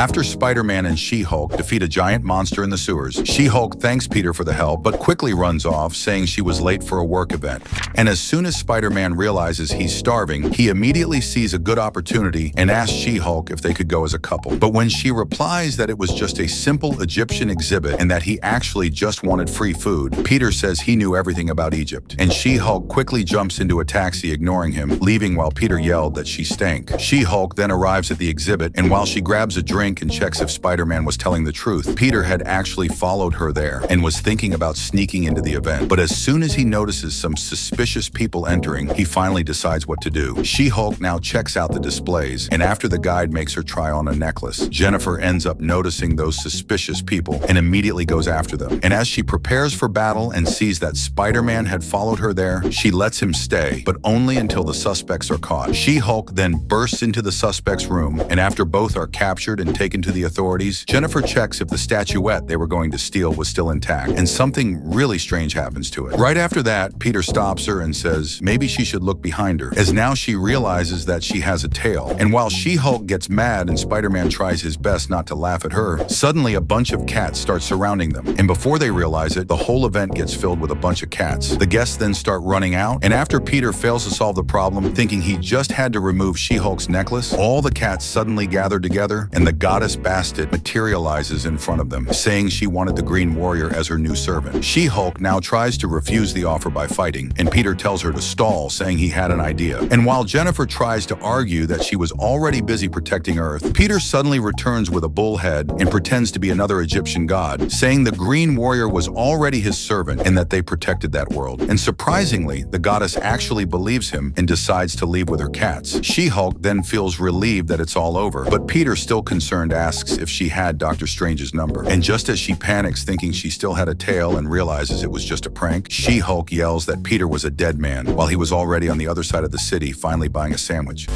After Spider-Man and She-Hulk defeat a giant monster in the sewers, She-Hulk thanks Peter for the help but quickly runs off, saying she was late for a work event. And as soon as Spider-Man realizes he's starving, he immediately sees a good opportunity and asks She-Hulk if they could go as a couple. But when she replies that it was just a simple Egyptian exhibit and that he actually just wanted free food, Peter says he knew everything about Egypt. And She-Hulk quickly jumps into a taxi, ignoring him, leaving while Peter yelled that she stank. She-Hulk then arrives at the exhibit, and while she grabs a drink and checks if Spider-Man was telling the truth, Peter had actually followed her there and was thinking about sneaking into the event. But as soon as he notices some suspicious people entering, he finally decides what to do. She-Hulk now checks out the displays, and after the guide makes her try on a necklace, Jennifer ends up noticing those suspicious people and immediately goes after them. And as she prepares for battle and sees that Spider-Man had followed her there, she lets him stay, but only until the suspects are caught. She-Hulk then bursts into the suspects' room, and after both are captured and taken to the authorities, Jennifer checks if the statuette they were going to steal was still intact, and something really strange happens to it. Right after that, Peter stops her and says maybe she should look behind her, as now she realizes that she has a tail. And while She-Hulk gets mad and Spider-Man tries his best not to laugh at her, suddenly a bunch of cats start surrounding them, and before they realize it, the whole event gets filled with a bunch of cats. The guests then start running out, and after Peter fails to solve the problem, thinking he just had to remove She-Hulk's necklace, all the cats suddenly gather together, and the goddess Bastet materializes in front of them, saying she wanted the Green Warrior as her new servant. She-Hulk now tries to refuse the offer by fighting, and Peter tells her to stall, saying he had an idea. And while Jennifer tries to argue that she was already busy protecting Earth, Peter suddenly returns with a bull head and pretends to be another Egyptian god, saying the Green Warrior was already his servant and that they protected that world. And surprisingly, the goddess actually believes him and decides to leave with her cats. She-Hulk then feels relieved that it's all over, but Peter, still concerned, asks if she had Doctor Strange's number. And just as she panics, thinking she still had a tail and realizes it was just a prank, She-Hulk yells that Peter was a dead man while he was already on the other side of the city, finally buying a sandwich.